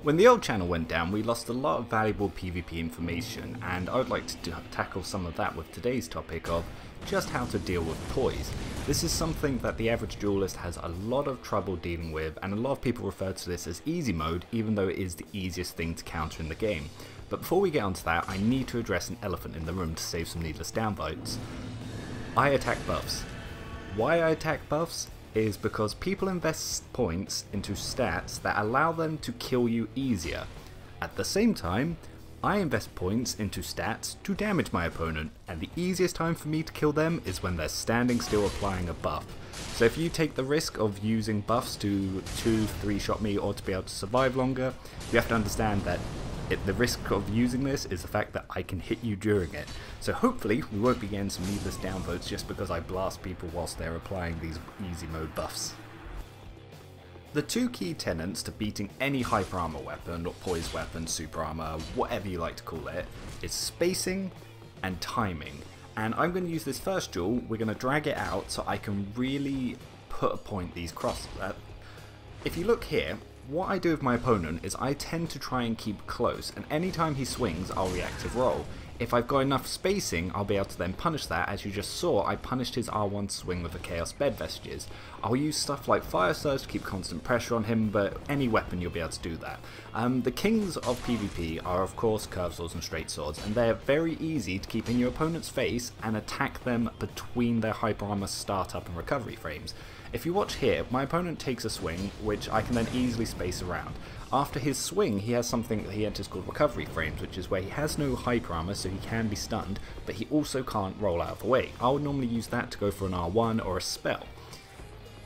When the old channel went down, we lost a lot of valuable PvP information, and I would like to tackle some of that with today's topic of just how to deal with Poise. This is something that the average duelist has a lot of trouble dealing with, and a lot of people refer to this as easy mode, even though it is the easiest thing to counter in the game. But before we get onto that, I need to address an elephant in the room to save some needless downvotes. I attack buffs. Why I attack buffs is because people invest points into stats that allow them to kill you easier. At the same time, I invest points into stats to damage my opponent, and the easiest time for me to kill them is when they're standing still applying a buff. So if you take the risk of using buffs to 2-3 shot me or to be able to survive longer, you have to understand that the risk of using this is the fact that I can hit you during it. So hopefully we won't be getting some needless downvotes just because I blast people whilst they're applying these easy mode buffs. The two key tenets to beating any hyper armor weapon, or poise weapon, super armor, whatever you like to call it, is spacing and timing. And I'm going to use this first duel, we're going to drag it out so I can really put a point these if you look here, what I do with my opponent is I tend to try and keep close, and anytime he swings I'll reactive roll. If I've got enough spacing, I'll be able to then punish that. As you just saw, I punished his R1 swing with the Chaos Bed Vestiges. I'll use stuff like Fire Surge to keep constant pressure on him, but any weapon you'll be able to do that. The kings of PvP are of course curved swords and straight swords, and they're very easy to keep in your opponent's face and attack them between their hyper armor startup and recovery frames. If you watch here, my opponent takes a swing, which I can then easily space around. After his swing, he has something that he enters called recovery frames, which is where he has no hyper armor, so he can be stunned, but he also can't roll out of the way. I would normally use that to go for an R1 or a spell.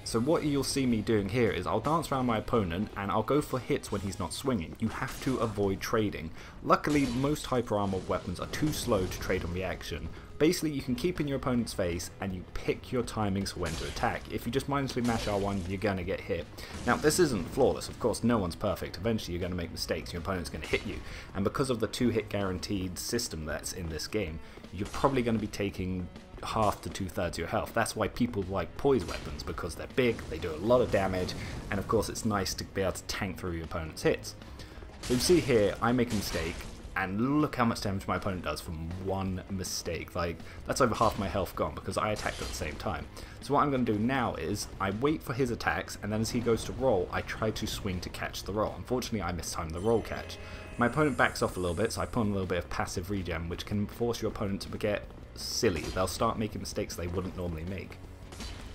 So what you'll see me doing here is I'll dance around my opponent and I'll go for hits when he's not swinging. You have to avoid trading. Luckily, most hyper armor weapons are too slow to trade on reaction. Basically, you can keep in your opponent's face and you pick your timings for when to attack. If you just mindlessly mash R1, you're going to get hit. Now, this isn't flawless. Of course, no one's perfect. Eventually, you're going to make mistakes. Your opponent's going to hit you. And because of the 2-hit guaranteed system that's in this game, you're probably going to be taking half to 2/3 of your health. That's why people like poise weapons, because they're big, they do a lot of damage, and of course it's nice to be able to tank through your opponent's hits. So you see here, I make a mistake, and look how much damage my opponent does from one mistake. Like, that's over half my health gone because I attacked at the same time. So what I'm going to do now is I wait for his attacks, and then as he goes to roll, I try to swing to catch the roll. Unfortunately, I mistimed the roll catch. My opponent backs off a little bit, so I put on a little bit of passive regen, which can force your opponent to get silly. They'll start making mistakes they wouldn't normally make.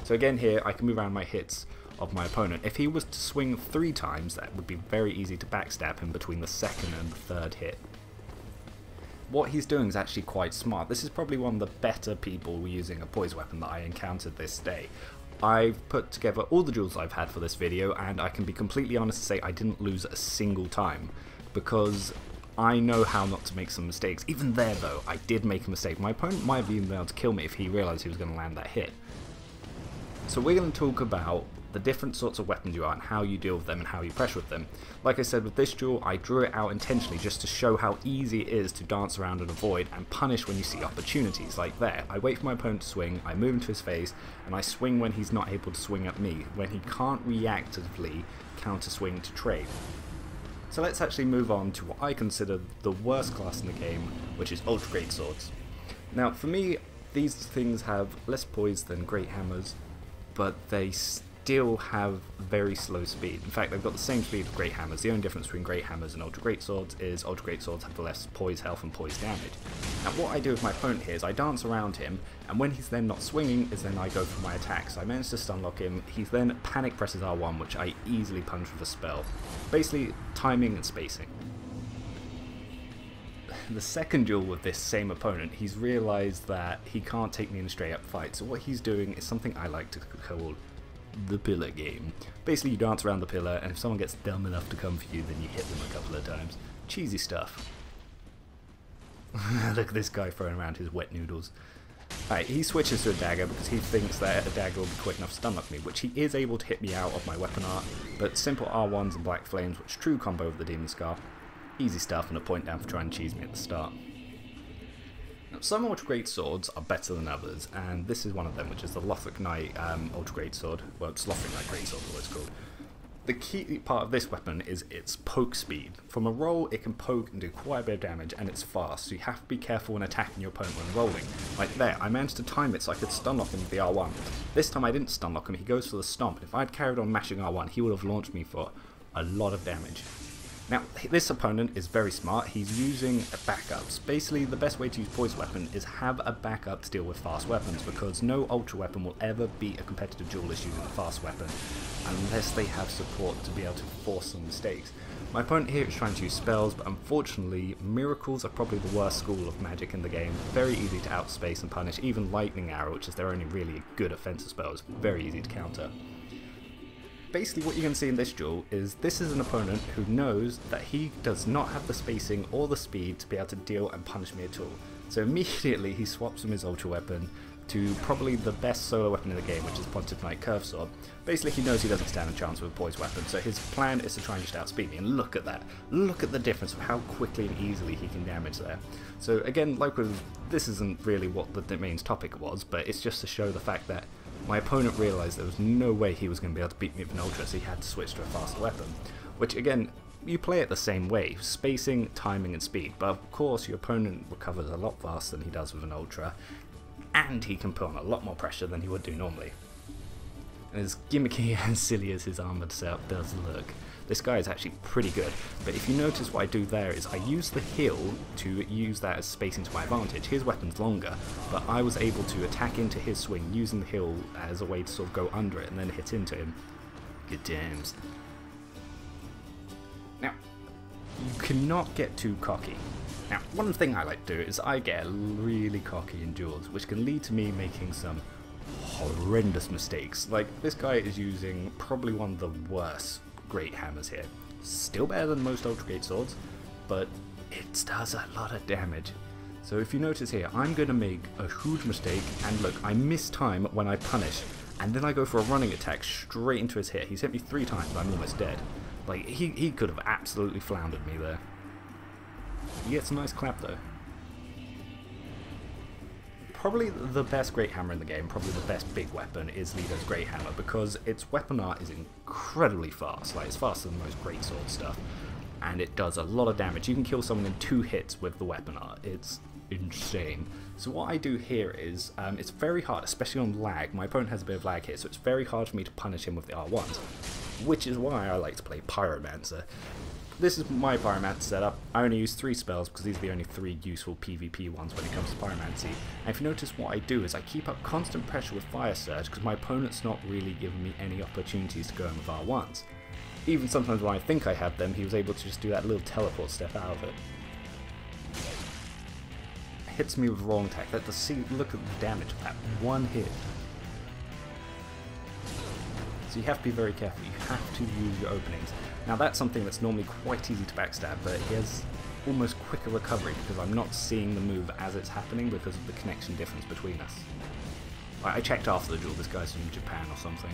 So again here, I can move around my hits of my opponent. If he was to swing 3 times, that would be very easy to backstab him between the second and the third hit. What he's doing is actually quite smart. This is probably one of the better people using a poise weapon that I encountered this day. I've put together all the duels I've had for this video, and I can be completely honest to say I didn't lose a single time, because I know how not to make some mistakes. Even there though, I did make a mistake. My opponent might have even been able to kill me if he realised he was going to land that hit. So we're going to talk about the different sorts of weapons you are and how you deal with them and how you pressure with them. Like I said, with this duel, I drew it out intentionally just to show how easy it is to dance around and avoid and punish when you see opportunities. Like there, I wait for my opponent to swing, I move into his face, and I swing when he's not able to swing at me, when he can't reactively counter swing to trade. So let's actually move on to what I consider the worst class in the game, which is Ultra Great Swords. Now for me, these things have less poise than Great Hammers, but they still have very slow speed. In fact, they've got the same speed as Great Hammers. The only difference between Great Hammers and Ultra Great Swords is Ultra Great Swords have the less poise health and poise damage. Now what I do with my opponent here is I dance around him, and when he's then not swinging is then I go for my attacks. I manage to stun lock him, he then panic presses R1, which I easily punch with a spell. Basically, timing and spacing. The second duel with this same opponent, he's realised that he can't take me in a straight up fight, so what he's doing is something I like to call the pillar game. Basically, you dance around the pillar, and if someone gets dumb enough to come for you, then you hit them a couple of times. Cheesy stuff. Look at this guy throwing around his wet noodles. Alright, he switches to a dagger because he thinks that a dagger will be quick enough to stun lock me, which he is able to hit me out of my weapon art, but simple R1s and black flames, which true combo with the Demon Scar. Easy stuff and a point down for trying to cheese me at the start. Now, some Ultra Great Swords are better than others, and this is one of them, which is the Lothric Knight Ultra Great Sword. Well, it's Lothric Knight Great Sword, what it's called. The key part of this weapon is its poke speed. From a roll, it can poke and do quite a bit of damage, and it's fast, so you have to be careful when attacking your opponent when rolling. Like there, I managed to time it so I could stun lock him with the R1. This time I didn't stun lock him, he goes for the stomp, and if I'd carried on mashing R1, he would have launched me for a lot of damage. Now, this opponent is very smart. He's using backups. Basically, the best way to use Poise weapon is have a backup to deal with fast weapons, because no ultra weapon will ever beat a competitive duelist using a fast weapon unless they have support to be able to force some mistakes. My opponent here is trying to use spells, but unfortunately, miracles are probably the worst school of magic in the game. Very easy to outspace and punish. Even lightning arrow, which is their only really good offensive spell, is very easy to counter. Basically what you can see in this duel is this is an opponent who knows that he does not have the spacing or the speed to be able to deal and punish me at all. So immediately he swaps from his ultra weapon to probably the best solo weapon in the game, which is Pontiff Knight Curve Sword. Basically he knows he doesn't stand a chance with a Poise weapon, so his plan is to try and just outspeed me, and look at that. Look at the difference of how quickly and easily he can damage there. So again, like with, this isn't really what the main topic was, but it's just to show the fact that my opponent realised there was no way he was going to be able to beat me with an ultra, so he had to switch to a faster weapon. Which again, you play it the same way, spacing, timing and speed, but of course your opponent recovers a lot faster than he does with an ultra, and he can put on a lot more pressure than he would do normally. And as gimmicky and silly as his armoured setup does look, this guy is actually pretty good, but if you notice what I do there is I use the hill to use that as spacing to my advantage. His weapon's longer, but I was able to attack into his swing using the hill as a way to sort of go under it and then hit into him. Good times. Now, you cannot get too cocky. Now, one thing I like to do is I get really cocky in duels, which can lead to me making some horrendous mistakes. Like, this guy is using probably one of the worst great hammers here. Still better than most ultra great swords, but it does a lot of damage. So if you notice here, I'm going to make a huge mistake, and look, I miss time when I punish, and then I go for a running attack straight into his hit. He's hit me 3 times, I'm almost dead. Like, he could have absolutely floundered me there. He gets a nice clap though. Probably the best great hammer in the game, probably the best big weapon, is Lido's great hammer, because its weapon art is incredibly fast. Like, it's faster than most great sword stuff, and it does a lot of damage. You can kill someone in 2 hits with the weapon art. It's insane. So what I do here is, it's very hard, especially on lag. My opponent has a bit of lag here, so it's very hard for me to punish him with the R1s, which is why I like to play Pyromancer. This is my Pyromancer setup. I only use 3 spells because these are the only 3 useful PvP ones when it comes to Pyromancy. And if you notice, what I do is I keep up constant pressure with Fire Surge because my opponent's not really giving me any opportunities to go in with R1s. Even sometimes when I think I have them, he was able to just do that little teleport step out of it. Hits me with wrong attack. Look at the damage of that one hit. So you have to be very careful. You have to use your openings. Now that's something that's normally quite easy to backstab, but he has almost quicker recovery because I'm not seeing the move as it's happening because of the connection difference between us. I checked after the duel, this guy's from Japan or something.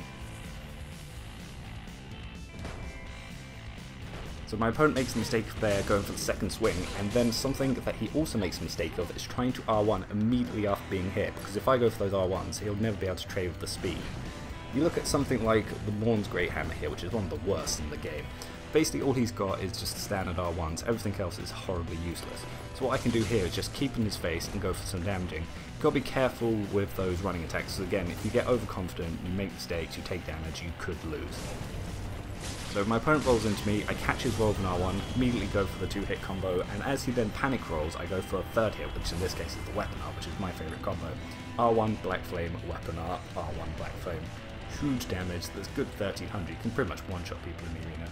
So my opponent makes a mistake there going for the second swing, and then something that he also makes a mistake of is trying to R1 immediately after being hit, because if I go for those R1s, he'll never be able to trade with the speed. You look at something like the Morn's Great Hammer here, which is one of the worst in the game. Basically all he's got is just standard R1s, everything else is horribly useless. So what I can do here is just keep in his face and go for some damaging. You've got to be careful with those running attacks, because again, if you get overconfident, you make mistakes, you take damage, you could lose. So if my opponent rolls into me, I catch his roll of an R1, immediately go for the 2-hit combo, and as he then panic rolls, I go for a 3rd hit, which in this case is the weapon art, which is my favourite combo. R1, Black Flame, weapon art, R1, Black Flame. Huge damage, there's good 1300, you can pretty much one-shot people in the arena.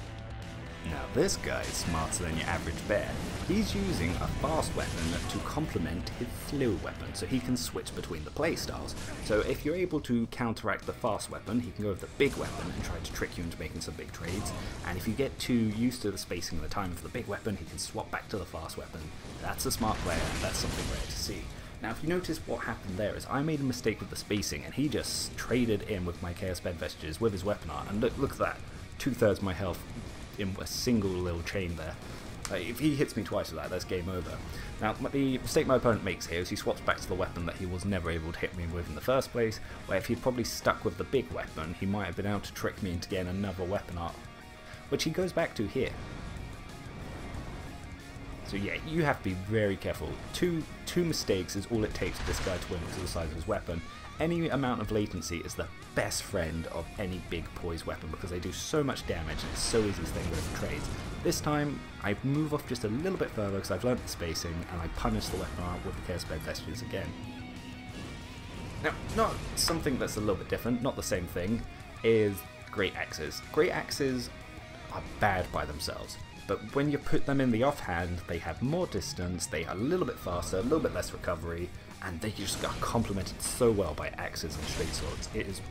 Now this guy is smarter than your average bear. He's using a fast weapon to complement his slow weapon, so he can switch between the playstyles. So if you're able to counteract the fast weapon, he can go with the big weapon and try to trick you into making some big trades, and if you get too used to the spacing and the timing for the big weapon, he can swap back to the fast weapon. That's a smart player, and that's something rare to see. Now if you notice, what happened there is I made a mistake with the spacing, and he just traded in with my Chaos Bed Vestiges with his weapon art, and look at that, 2/3 my health in a single little chain there. If he hits me twice with that, that's game over. Now the mistake my opponent makes here is he swaps back to the weapon that he was never able to hit me with in the first place, where if he'd probably stuck with the big weapon, he might have been able to trick me into getting another weapon art which he goes back to here. So yeah, you have to be very careful. Two mistakes is all it takes for this guy to win because of the size of his weapon. Any amount of latency is the best friend of any big poise weapon because they do so much damage and it's so easy to stay with trades. This time, I move off just a little bit further because I've learnt the spacing and I punish the weapon art with the Chaos Blade Vestiges again. Now, not something that's a little bit different, not the same thing, is Great Axes. Great Axes are bad by themselves. But when you put them in the offhand, they have more distance, they are a little bit faster, a little bit less recovery, and they just are complemented so well by axes and straight swords. It is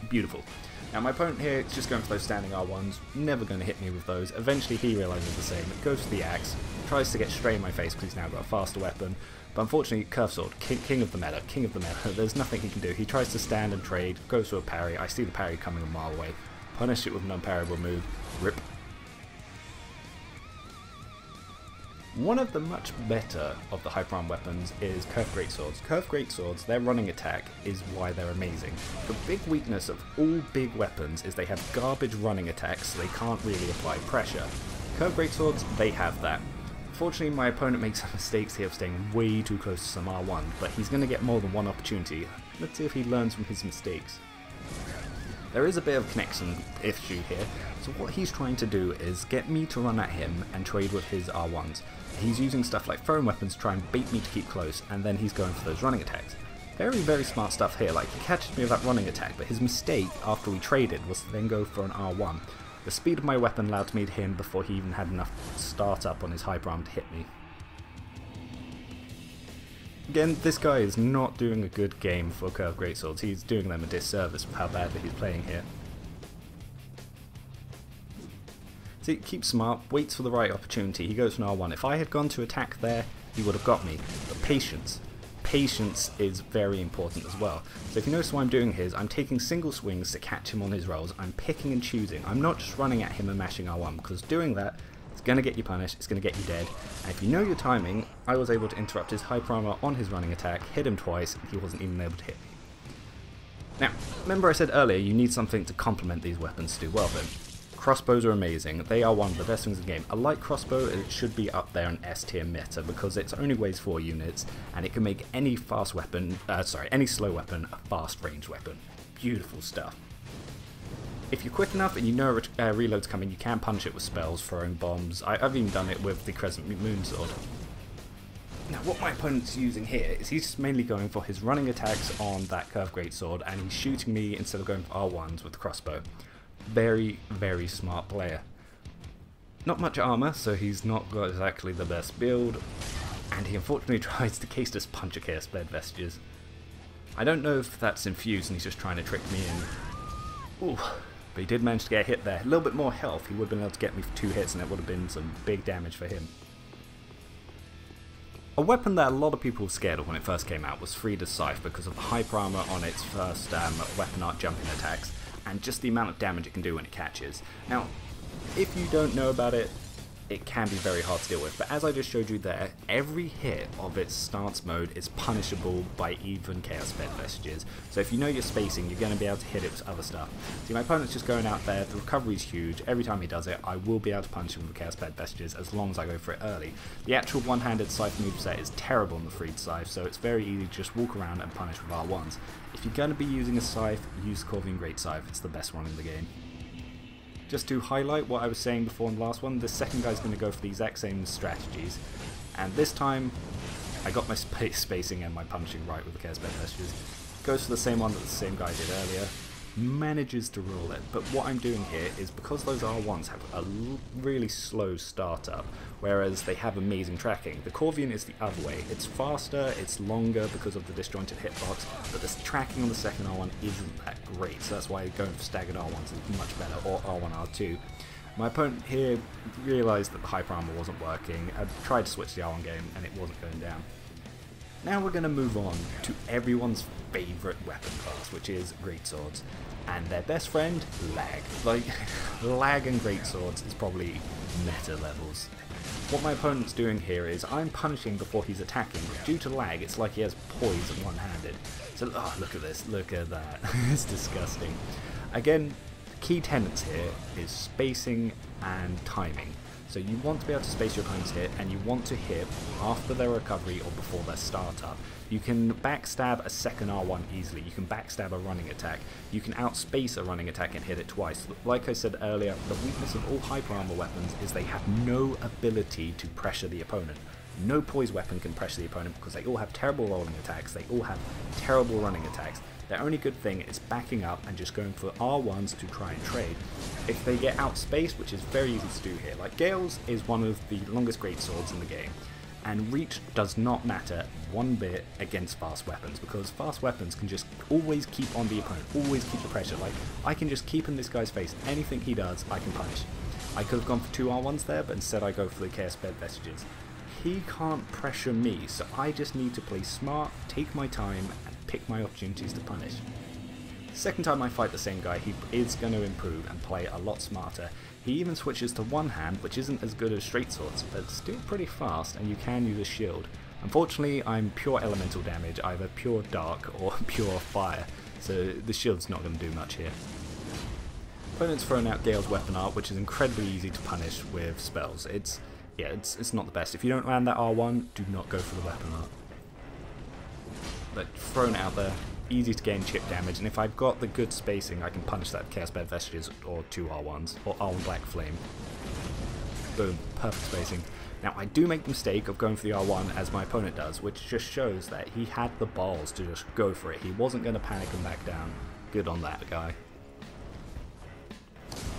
beautiful. Now my opponent here is just going for those standing R1s, never going to hit me with those. Eventually he realises the same, goes for the axe, tries to get straight in my face because he's now got a faster weapon, but unfortunately curve sword, king of the meta, there's nothing he can do. He tries to stand and trade, goes for a parry, I see the parry coming a mile away, punish it with an unparryable move, rip. One of the much better of the hyper arm weapons is Curved Greatswords. Curved Greatswords, their running attack is why they're amazing. The big weakness of all big weapons is they have garbage running attacks, so they can't really apply pressure. Curved Greatswords, they have that. Fortunately, my opponent makes some mistakes here of staying way too close to some R1, but he's going to get more than one opportunity. Let's see if he learns from his mistakes. There is a bit of connection issue here, so what he's trying to do is get me to run at him and trade with his R1s. He's using stuff like throwing weapons to try and bait me to keep close, and then he's going for those running attacks. Very, very smart stuff here, like he catches me with that running attack, but his mistake after we traded was to then go for an R1. The speed of my weapon allowed me to hit him before he even had enough start up on his hyper arm to hit me. Again, this guy is not doing a good game for Curved Greatswords, he's doing them a disservice with how badly he's playing here. See, keep smart, waits for the right opportunity, he goes for an R1. If I had gone to attack there, he would have got me. But patience. Patience is very important as well. So if you notice what I'm doing here is I'm taking single swings to catch him on his rolls, I'm picking and choosing. I'm not just running at him and mashing R1, because doing that, it's going to get you punished, it's going to get you dead. And if you know your timing, I was able to interrupt his hyper armor on his running attack, hit him twice, and he wasn't even able to hit me. Now, remember I said earlier you need something to complement these weapons to do well with them. Crossbows are amazing, they are one of the best things in the game. A light crossbow, it should be up there in S tier meta because it only weighs 4 units and it can make any fast weapon, any slow weapon a fast range weapon. Beautiful stuff. If you're quick enough and you know reload's coming, you can punish it with spells, throwing bombs. I've even done it with the Crescent Moon Sword. Now what my opponent's using here is he's just mainly going for his running attacks on that Curved Greatsword and he's shooting me instead of going for R1s with the crossbow. Very, very smart player. Not much armor, so he's not got exactly the best build, and he unfortunately tries to Chaos Punch a Chaos Blade Vestiges. I don't know if that's infused and he's just trying to trick me in. Ooh, but he did manage to get a hit there. A little bit more health, he would have been able to get me for 2 hits and it would have been some big damage for him. A weapon that a lot of people were scared of when it first came out was Frida's Scythe because of the hyper armor on its first weapon art jumping attacks, and just the amount of damage it can do when it catches. Now, if you don't know about it, it can be very hard to deal with, but as I just showed you there, every hit of its stance mode is punishable by even Chaos Blade Vestiges. So if you know your spacing, you're going to be able to hit it with other stuff. See, my opponent's just going out there, the recovery's huge, every time he does it, I will be able to punish him with Chaos Blade Vestiges as long as I go for it early. The actual one-handed Scythe moveset is terrible on the Freed Scythe, so it's very easy to just walk around and punish with R1s. If you're going to be using a Scythe, use Corvian Great Scythe, it's the best one in the game. Just to highlight what I was saying before in the last one, the second guy's going to go for the exact same strategies, and this time I got my spacing and my punching right with the Chaos Blade Vestiges. Goes for the same one that the same guy did earlier, manages to roll it, but what I'm doing here is because those R1s have a really slow startup, whereas they have amazing tracking. The Corvian is the other way. It's faster, it's longer because of the disjointed hitbox, but the tracking on the second R1 isn't that great, so that's why going for staggered R1s is much better, or R1, R2. My opponent here realised that the hyper armor wasn't working, I tried to switch the R1 game and it wasn't going down. Now we're going to move on to everyone's favourite weapon class, which is Greatswords. And their best friend, lag. Like, lag and Greatswords is probably meta levels. What my opponent's doing here is I'm punishing before he's attacking. Due to lag, it's like he has Poise and one-handed. So, oh, look at this, look at that. It's disgusting. Again, key tenets here is spacing and timing. So you want to be able to space your opponent's hit, and you want to hit after their recovery or before their startup. You can backstab a second R1 easily, you can backstab a running attack, you can outspace a running attack and hit it twice. Like I said earlier, the weakness of all hyper armor weapons is they have no ability to pressure the opponent. No poise weapon can pressure the opponent because they all have terrible rolling attacks, they all have terrible running attacks. Their only good thing is backing up and just going for R1s to try and trade. If they get outspaced, which is very easy to do here, like Gale's is one of the longest greatswords in the game, and reach does not matter one bit against fast weapons, because fast weapons can just always keep on the opponent, always keep the pressure. Like, I can just keep in this guy's face, anything he does, I can punish. I could have gone for 2 R1s there, but instead I go for the Chaos Bed Vestiges. He can't pressure me, so I just need to play smart, take my time, and pick my opportunities to punish. Second time I fight the same guy, he is going to improve and play a lot smarter. He even switches to one hand, which isn't as good as straight swords, but still pretty fast, and you can use a shield. Unfortunately, I'm pure elemental damage, either pure dark or pure fire, so the shield's not going to do much here. Opponent's thrown out Gale's weapon art, which is incredibly easy to punish with spells. It's not the best. If you don't land that R1, do not go for the weapon art. But thrown out there, easy to gain chip damage, and if I've got the good spacing, I can punish that Chaos Bed Vestiges or 2 R1s, or R1 Black Flame. Boom, perfect spacing. Now I do make the mistake of going for the R1 as my opponent does, which just shows that he had the balls to just go for it. He wasn't going to panic and back down. Good on that guy.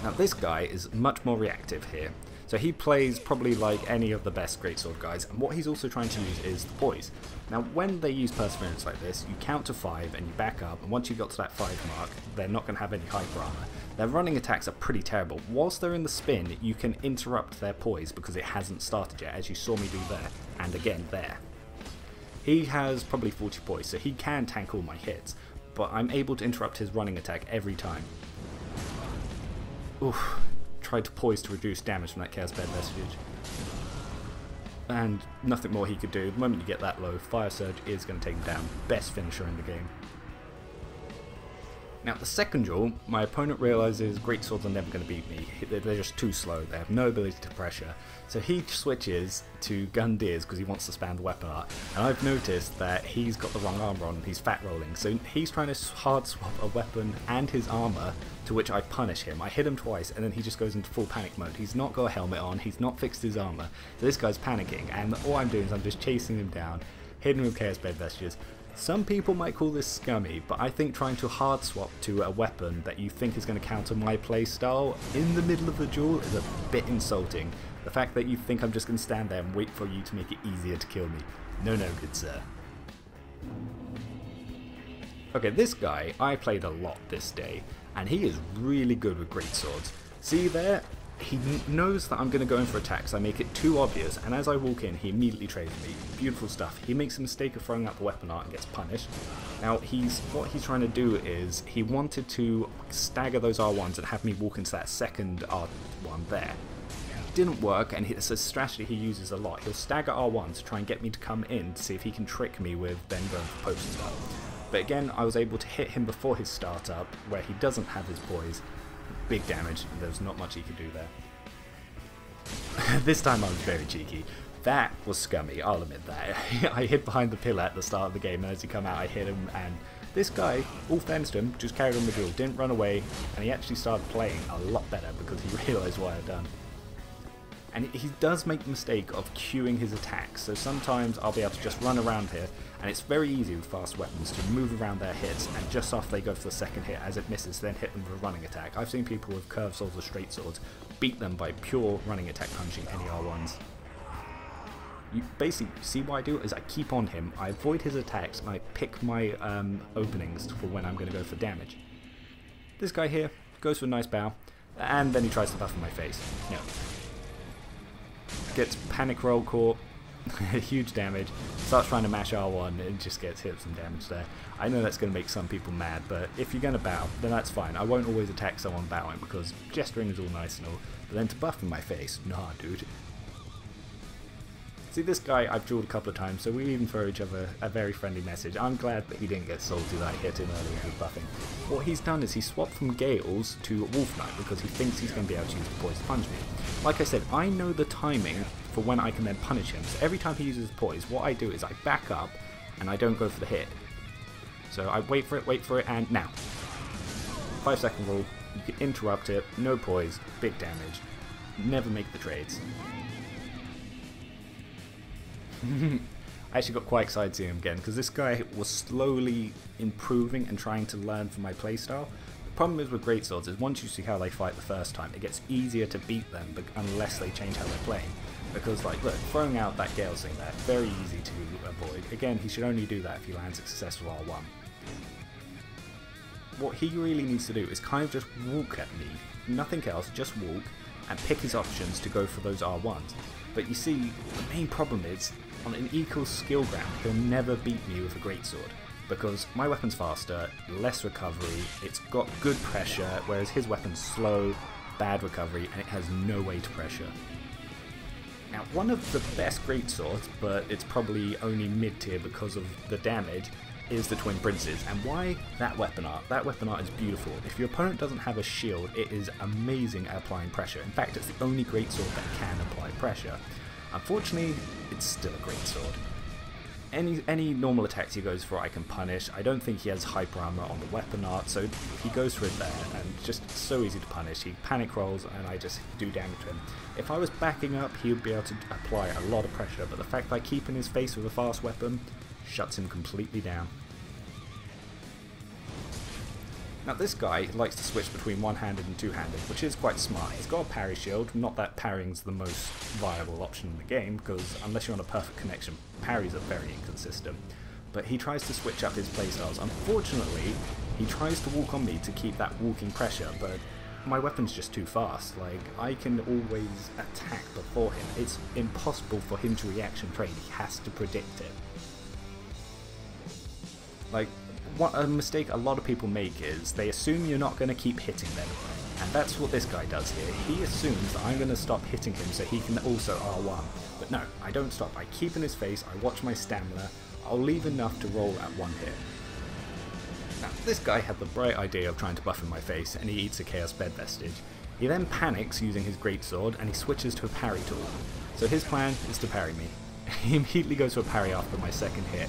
Now this guy is much more reactive here. So he plays probably like any of the best greatsword guys, and what he's also trying to use is the Poise. Now when they use Perseverance like this, you count to 5 and you back up, and once you got to that 5 mark, they're not going to have any hyper armor. Their running attacks are pretty terrible. Whilst they're in the spin, you can interrupt their Poise because it hasn't started yet, as you saw me do there, and again there. He has probably 40 Poise, so he can tank all my hits, but I'm able to interrupt his running attack every time. Oof. Tried to Poise to reduce damage from that Chaos Bed Vestige. And nothing more he could do. The moment you get that low, Fire Surge is going to take him down. Best finisher in the game. Now the second duel, my opponent realises greatswords are never going to beat me. They're just too slow, they have no ability to pressure. So he switches to Gundyrs because he wants to spam the weapon art. And I've noticed that he's got the wrong armor on and he's fat rolling. So he's trying to hard swap a weapon and his armor, to which I punish him. I hit him twice and then he just goes into full panic mode. He's not got a helmet on, he's not fixed his armor. So this guy's panicking, and all I'm doing is I'm just chasing him down, hitting him with Chaos Bed Vestiges. Some people might call this scummy, but I think trying to hard swap to a weapon that you think is going to counter my playstyle in the middle of the duel is a bit insulting. The fact that you think I'm just going to stand there and wait for you to make it easier to kill me. No, good sir. Okay, this guy I played a lot this day, and he is really good with greatswords. See there? He knows that I'm going to go in for attacks. I make it too obvious, and as I walk in, he immediately trades me. Beautiful stuff. He makes a mistake of throwing out the weapon art and gets punished. Now, what he's trying to do is, he wanted to stagger those R1s and have me walk into that second R1 there. It didn't work, and it's a strategy he uses a lot. He'll stagger R1 to try and get me to come in to see if he can trick me with then going for post start. But again, I was able to hit him before his startup, where he doesn't have his Poise. Big damage, there's not much he could do there. This time I was very cheeky. That was scummy, I'll admit that. I hid behind the pillar at the start of the game, and as he come out I hit him, and this guy, all fairness to him, just carried on the duel, didn't run away, and he actually started playing a lot better because he realised what I'd done. And he does make the mistake of queuing his attacks, so sometimes I'll be able to just run around here, and it's very easy with fast weapons to move around their hits, and just after they go for the second hit, as it misses, then hit them with a running attack. I've seen people with curved swords or straight swords beat them by pure running attack punching any R1s. You basically see what I do is I keep on him, I avoid his attacks, and I pick my openings for when I'm going to go for damage. This guy here goes for a nice bow, and then he tries to buff in my face. No. Gets panic roll caught, huge damage, starts trying to mash R1 and just gets hit some damage there. I know that's going to make some people mad, but if you're going to bow, then that's fine. I won't always attack someone bowing because gesturing is all nice and all, but then to buff in my face, nah dude. See, this guy I've dueled a couple of times, so we even throw each other a very friendly message. I'm glad that he didn't get salty that I hit him earlier with buffing. What he's done is he swapped from Gales to Wolf Knight because he thinks he's going to be able to use Poise to punch me. Like I said, I know the timing for when I can then punish him, so every time he uses Poise, what I do is I back up and I don't go for the hit. So I wait for it, and now. 5-second rule, you can interrupt it, no Poise, big damage, never make the trades. I actually got quite excited seeing him again because this guy was slowly improving and trying to learn from my playstyle. The problem is with greatswords is once you see how they fight the first time, it gets easier to beat them unless they change how they're playing. Because like, look, throwing out that Gales thing there, very easy to avoid. Again, he should only do that if he lands a successful R1. What he really needs to do is kind of just walk at me, nothing else, just walk, and pick his options to go for those R1s. But you see, the main problem is, on an equal skill ground, he'll never beat me with a greatsword. Because my weapon's faster, less recovery, it's got good pressure, whereas his weapon's slow, bad recovery, and it has no way to pressure. Now, one of the best greatswords, but it's probably only mid-tier because of the damage, is the Twin Princes. And why that weapon art? That weapon art is beautiful. If your opponent doesn't have a shield, it is amazing at applying pressure. In fact, it's the only greatsword that can apply pressure. Unfortunately, it's still a greatsword. Any normal attacks he goes for, I can punish. I don't think he has hyper armor on the weapon art, so he goes for it there, and just so easy to punish. He panic rolls, and I just do damage to him. If I was backing up, he would be able to apply a lot of pressure, but the fact that I keep in his face with a fast weapon shuts him completely down. Now this guy likes to switch between one-handed and two-handed, which is quite smart. He's got a parry shield, not that parrying's the most viable option in the game, because unless you're on a perfect connection, parries are very inconsistent. But he tries to switch up his playstyles. Unfortunately, he tries to walk on me to keep that walking pressure, but my weapon's just too fast. Like, I can always attack before him. It's impossible for him to reaction trade, he has to predict it. Like, what a mistake a lot of people make is they assume you're not going to keep hitting them, and that's what this guy does here. He assumes that I'm going to stop hitting him so he can also R1, but no, I don't stop. I keep in his face, I watch my stamina, I'll leave enough to roll at one hit. Now this guy had the bright idea of trying to buff in my face, and he eats a Chaos Bed Vestige. He then panics using his greatsword and he switches to a parry tool. So his plan is to parry me. He immediately goes for a parry after my second hit.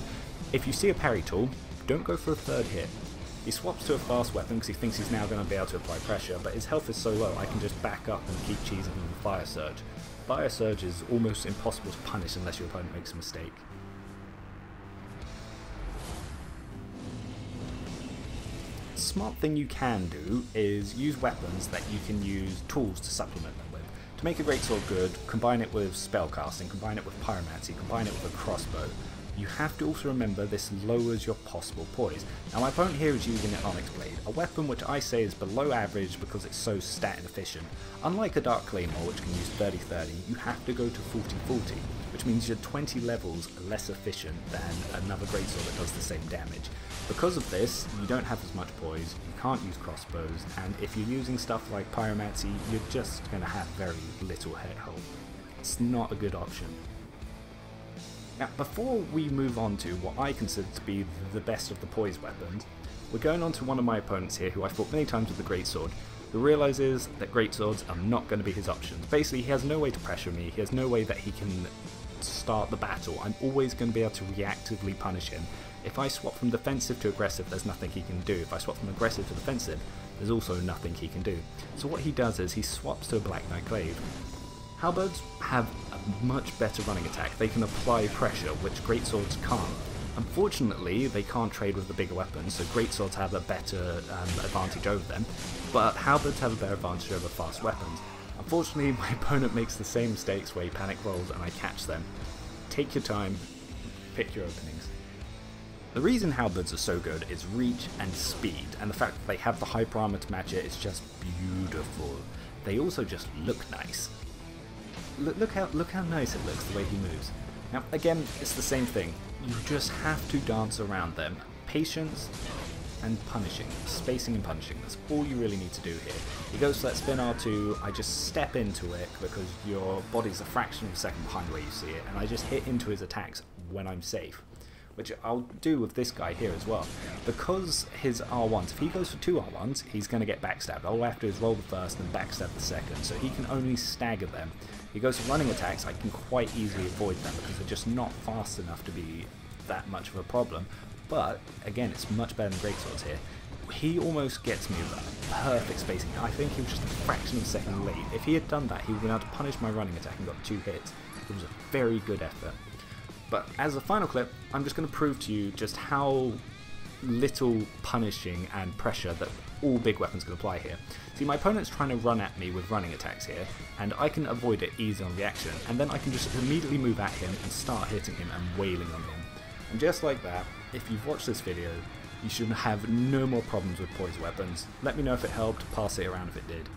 If you see a parry tool, don't go for a third hit. He swaps to a fast weapon because he thinks he's now going to be able to apply pressure, but his health is so low I can just back up and keep cheesing him with Fire Surge. Fire Surge is almost impossible to punish unless your opponent makes a mistake. Smart thing you can do is use weapons that you can use tools to supplement them with. To make a greatsword good, combine it with spellcasting, combine it with pyromancy, combine it with a crossbow. You have to also remember this lowers your possible poise. Now my opponent here is using an Onyx Blade, a weapon which I say is below average because it's so stat inefficient. Unlike a Dark Claymore which can use 30-30, you have to go to 40-40, which means you're 20 levels less efficient than another greatsword that does the same damage. Because of this, you don't have as much poise, you can't use crossbows, and if you're using stuff like pyromancy, you're just going to have very little hit hold. It's not a good option. Now, before we move on to what I consider to be the best of the poise weapons, we're going on to one of my opponents here who I fought many times with the greatsword, who realises that greatswords are not going to be his options. Basically, he has no way to pressure me, he has no way that he can start the battle. I'm always going to be able to reactively punish him. If I swap from defensive to aggressive, there's nothing he can do. If I swap from aggressive to defensive, there's also nothing he can do. So what he does is he swaps to a Black Knight Glaive. Halberds have a much better running attack. They can apply pressure, which greatswords can't. Unfortunately, they can't trade with the bigger weapons, so greatswords have a better advantage over them, but halberds have a better advantage over fast weapons. Unfortunately, my opponent makes the same mistakes where he panic rolls and I catch them. Take your time, pick your openings. The reason halberds are so good is reach and speed, and the fact that they have the hyper armor to match it is just beautiful. They also just look nice. Look how nice it looks the way he moves. Now again, it's the same thing. You just have to dance around them. Patience and punishing, spacing and punishing. That's all you really need to do here. He goes for that spin R2, I just step into it because your body's a fraction of a second behind where you see it, and I just hit into his attacks when I'm safe. Which I'll do with this guy here as well. Because his R1s, if he goes for 2 R1s, he's going to get backstabbed. All I have to do is roll the first and backstab the second, so he can only stagger them. He goes for running attacks, I can quite easily avoid them because they're just not fast enough to be that much of a problem. But, again, it's much better than Greatswords here. He almost gets me with a perfect spacing. I think he was just a fraction of a second late. If he had done that, he would have been able to punish my running attack and got 2 hits. It was a very good effort. But as a final clip, I'm just going to prove to you just how little punishing and pressure that all big weapons can apply here. See, my opponent's trying to run at me with running attacks here, and I can avoid it easy on reaction, and then I can just immediately move at him and start hitting him and wailing on him. And just like that, if you've watched this video, you should have no more problems with Poise weapons. Let me know if it helped, pass it around if it did.